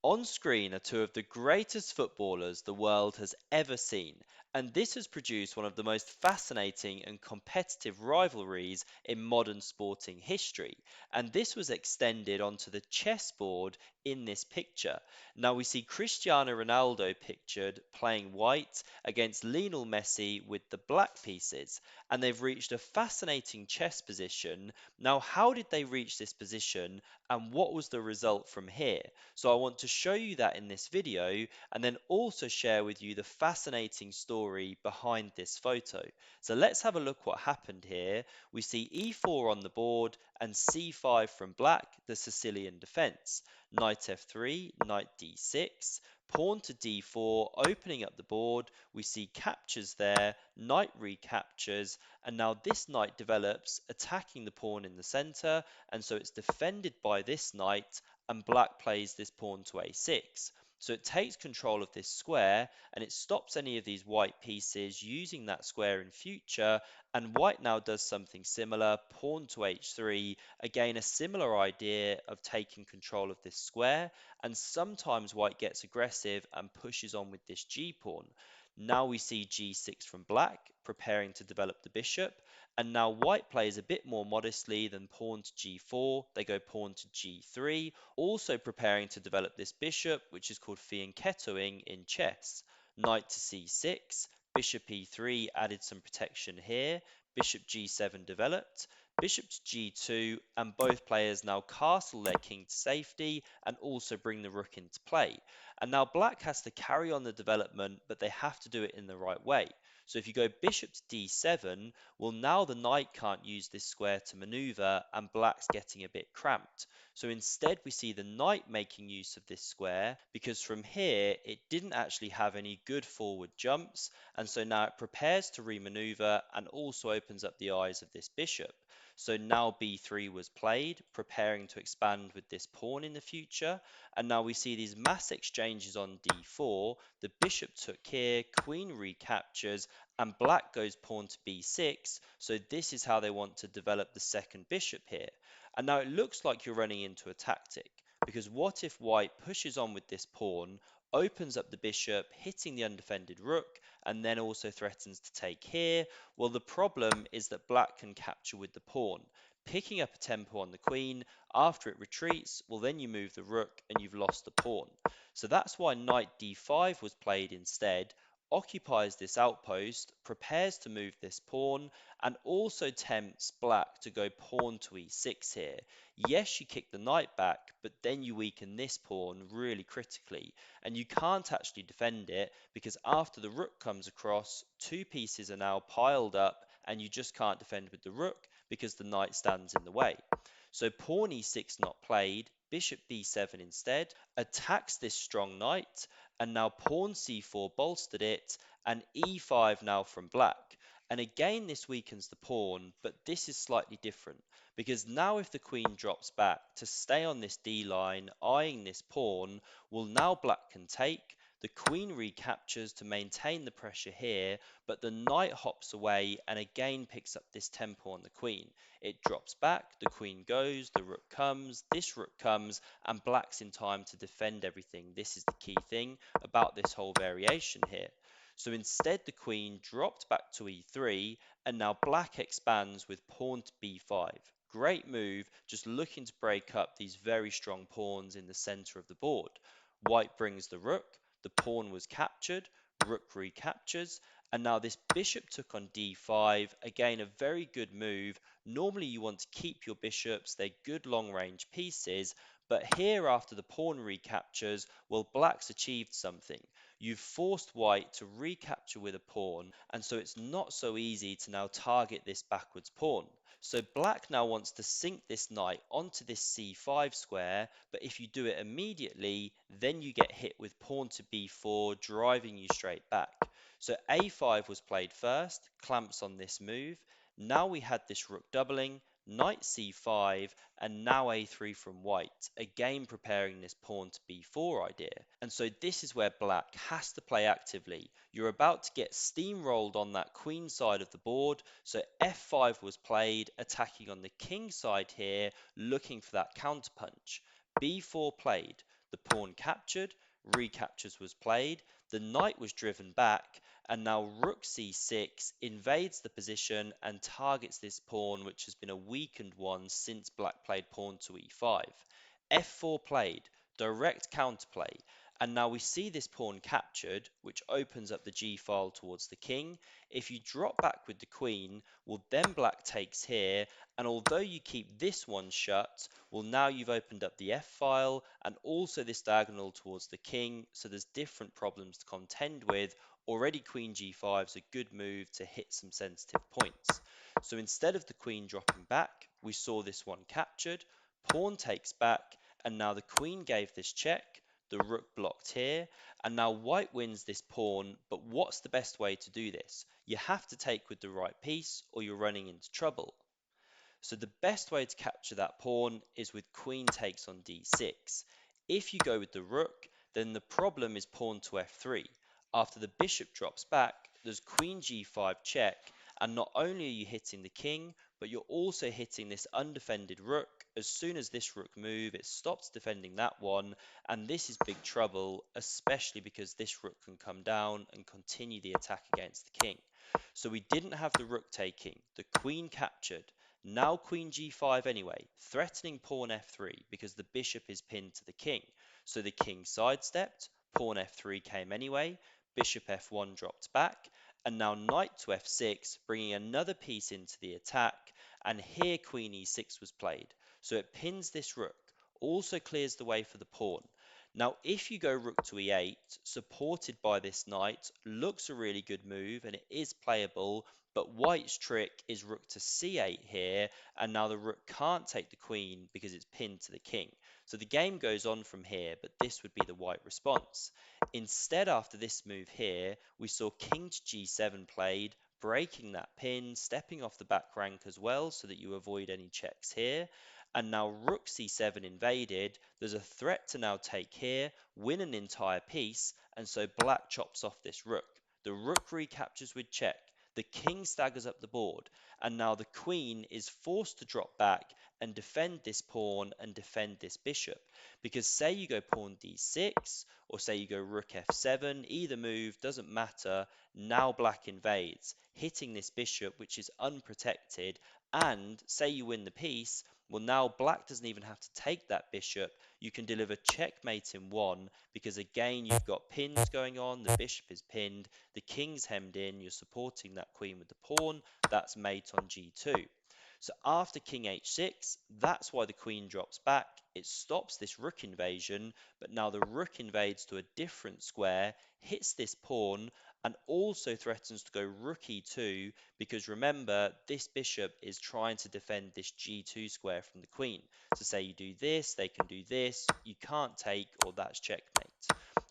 On screen are two of the greatest footballers the world has ever seen, and this has produced one of the most fascinating and competitive rivalries in modern sporting history. And this was extended onto the chessboard in this picture. Now we see Cristiano Ronaldo pictured playing white against Lionel Messi with the black pieces, and they've reached a fascinating chess position. Now, how did they reach this position, and what was the result from here? So I want to show you that in this video and then also share with you the fascinating story behind this photo. So let's have a look what happened here. We see e4 on the board and c5 from black, the Sicilian defense. Knight f3, knight d6, pawn to d4, opening up the board. We see captures there, knight recaptures, and now this knight develops, attacking the pawn in the center, and so it's defended by this knight, and black plays this pawn to a6. So it takes control of this square and it stops any of these white pieces using that square in future, and white now does something similar, pawn to h3, again a similar idea of taking control of this square, and sometimes white gets aggressive and pushes on with this g-pawn. Now we see g6 from black, preparing to develop the bishop, and now white plays a bit more modestly than pawn to g4. They go pawn to g3, also preparing to develop this bishop, which is called fianchettoing in chess. Knight to c6, bishop e3 added some protection here, bishop g7 developed, bishop to g2, and both players now castle their king to safety and also bring the rook into play. And now black has to carry on the development, but they have to do it in the right way. So if you go bishop to d7, well, now the knight can't use this square to maneuver, and black's getting a bit cramped. So instead, we see the knight making use of this square, because from here, it didn't actually have any good forward jumps, and so now it prepares to remaneuver and also opens up the eyes of this bishop. So now b3 was played, preparing to expand with this pawn in the future, and now we see these mass exchanges on d4. The bishop took here, queen recaptures, and black goes pawn to b6, so this is how they want to develop the second bishop here. And now it looks like you're running into a tactic, because what if white pushes on with this pawn, opens up the bishop, hitting the undefended rook, and then also threatens to take here? Well, the problem is that black can capture with the pawn, picking up a tempo on the queen. After it retreats, well, then you move the rook and you've lost the pawn. So that's why knight d5 was played instead, occupies this outpost, prepares to move this pawn, and also tempts black to go pawn to e6 here. Yes, you kick the knight back, but then you weaken this pawn really critically, and you can't actually defend it because after the rook comes across, two pieces are now piled up, and you just can't defend with the rook because the knight stands in the way. So pawn e6 not played, bishop b7 instead, attacks this strong knight, and now pawn c4 bolstered it, and e5 now from black. And again, this weakens the pawn, but this is slightly different, because now if the queen drops back to stay on this d line, eyeing this pawn, well, now black can take, the queen recaptures to maintain the pressure here, but the knight hops away and again picks up this tempo on the queen. It drops back, the queen goes, the rook comes, this rook comes, and black's in time to defend everything. This is the key thing about this whole variation here. So instead, the queen dropped back to e3, and now black expands with pawn to b5. Great move, just looking to break up these very strong pawns in the center of the board. White brings the rook, the pawn was captured, rook recaptures, and now this bishop took on d5. Again, a very good move. Normally you want to keep your bishops, they're good long range pieces, but here after the pawn recaptures, well, black's achieved something. You've forced white to recapture with a pawn, and so it's not so easy to now target this backwards pawn. So black now wants to sink this knight onto this c5 square, but if you do it immediately, then you get hit with pawn to b4, driving you straight back. So a5 was played first, clamps on this move. Now we had this rook doubling, knight c5, and now a3 from white, again preparing this pawn to b4 idea. And so this is where black has to play actively. You're about to get steamrolled on that queen side of the board, so f5 was played, attacking on the king side here, looking for that counterpunch. b4 played. The pawn captured, recaptures was played, the knight was driven back, and now rook c6 invades the position and targets this pawn, which has been a weakened one since black played pawn to e5. f4 played, direct counterplay, and now we see this pawn captured, which opens up the g-file towards the king. If you drop back with the queen, well then black takes here, and although you keep this one shut, well now you've opened up the f-file and also this diagonal towards the king, so there's different problems to contend with. Already queen g5 is a good move to hit some sensitive points. So instead of the queen dropping back, we saw this one captured, pawn takes back, and now the queen gave this check, the rook blocked here, and now white wins this pawn, but what's the best way to do this? You have to take with the right piece or you're running into trouble. So the best way to capture that pawn is with queen takes on d6. If you go with the rook, then the problem is pawn to f3. After the bishop drops back, there's queen g5 check, and not only are you hitting the king, but you're also hitting this undefended rook. As soon as this rook move, it stops defending that one, and this is big trouble, especially because this rook can come down and continue the attack against the king. So we didn't have the rook taking, the queen captured. Now queen g5 anyway, threatening pawn f3 because the bishop is pinned to the king. So the king sidestepped, pawn f3 came anyway, bishop f1 dropped back, and now knight to f6, bringing another piece into the attack, and here queen e6 was played. So it pins this rook, also clears the way for the pawn. Now if you go rook to e8, supported by this knight, looks a really good move and it is playable, but white's trick is rook to c8 here, and now the rook can't take the queen because it's pinned to the king. So the game goes on from here, but this would be the white response. Instead, after this move here, we saw king to g7 played, breaking that pin, stepping off the back rank as well so that you avoid any checks here. And now rook c7 invaded. There's a threat to now take here, win an entire piece, and so black chops off this rook. The rook recaptures with check. The king staggers up the board, and now the queen is forced to drop back and defend this pawn and defend this bishop. Because say you go pawn d6, or say you go rook f7, either move doesn't matter. Now black invades, hitting this bishop, which is unprotected, and say you win the piece, well now black doesn't even have to take that bishop. You can deliver checkmate in one, because again you've got pins going on, the bishop is pinned, the king's hemmed in, you're supporting that queen with the pawn, that's mate on g2. So after king h6, that's why the queen drops back. It stops this rook invasion, but now the rook invades to a different square, hits this pawn, and also threatens to go rook e2, because remember, this bishop is trying to defend this g2 square from the queen. So say you do this, they can do this, you can't take, or that's checkmate.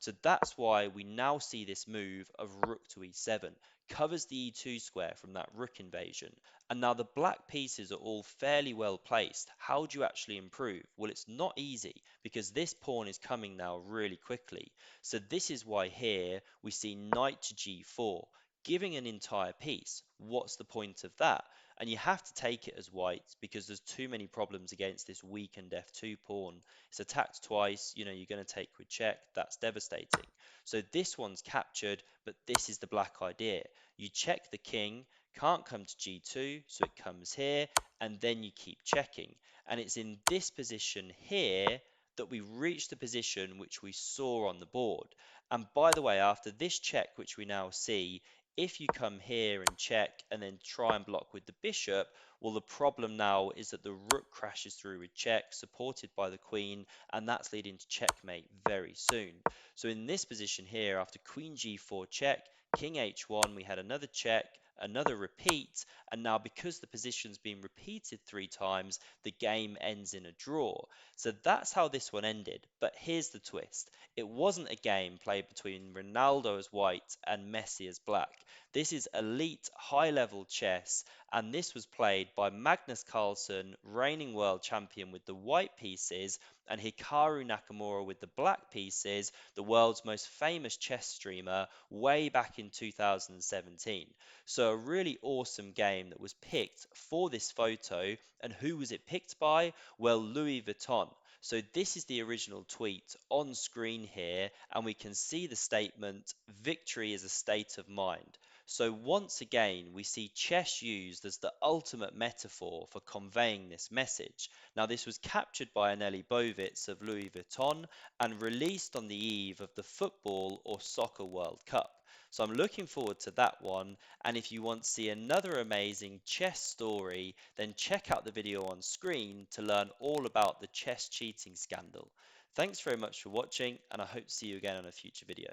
So that's why we now see this move of rook to e7, covers the e2 square from that rook invasion. And now the black pieces are all fairly well placed. How do you actually improve? Well, it's not easy because this pawn is coming now really quickly. So this is why here we see knight to g4, giving an entire piece. What's the point of that? And you have to take it as white because there's too many problems against this weakened f2 pawn. It's attacked twice, you're going to take with check, that's devastating. So this one's captured, but this is the black idea. You check the king, can't come to g2, so it comes here, and then you keep checking. And it's in this position here that we reach the position which we saw on the board. And by the way, after this check, which we now see, if you come here and check and then try and block with the bishop, well, the problem now is that the rook crashes through with check, supported by the queen, and that's leading to checkmate very soon. So in this position here, after queen g4 check, king h1, we had another check, another repeat, and now because the position's been repeated 3 times, the game ends in a draw. So that's how this one ended. But here's the twist. It wasn't a game played between Ronaldo as white and Messi as black. This is elite high-level chess, and this was played by Magnus Carlsen, reigning world champion, with the white pieces, and Hikaru Nakamura with the black pieces, the world's most famous chess streamer, way back in 2017. So a really awesome game that was picked for this photo. And who was it picked by? Well, Louis Vuitton. So this is the original tweet on screen here, and we can see the statement, victory is a state of mind. So once again, we see chess used as the ultimate metaphor for conveying this message. Now, this was captured by Anneli Bovitz of Louis Vuitton and released on the eve of the Football or Soccer World Cup. So I'm looking forward to that one. And if you want to see another amazing chess story, then check out the video on screen to learn all about the chess cheating scandal. Thanks very much for watching, and I hope to see you again on a future video.